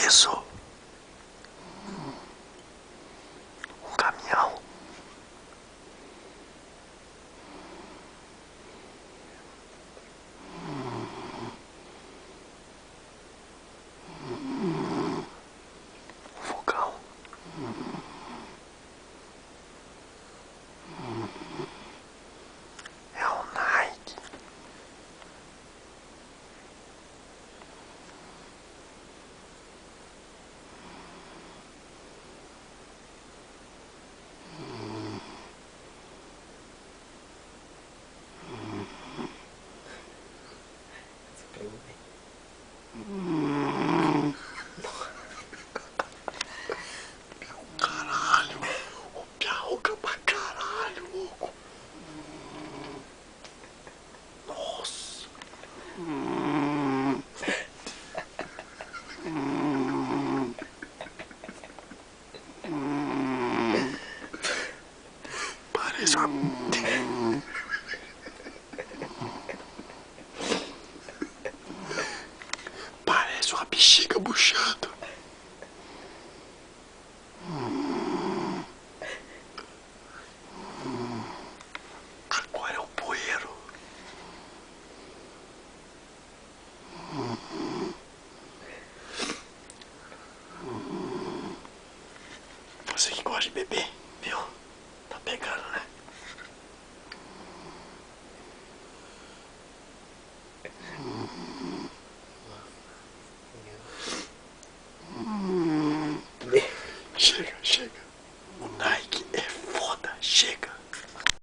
isso? Um caminhão. Um fogão. É o Nike. Caralho, o piauca pra caralho, louco. Nossa. Parece uma... Parece uma bexiga buchando. Agora é o poeiro. Você que gosta de beber, viu? Tá pegando, né? Chega, chega.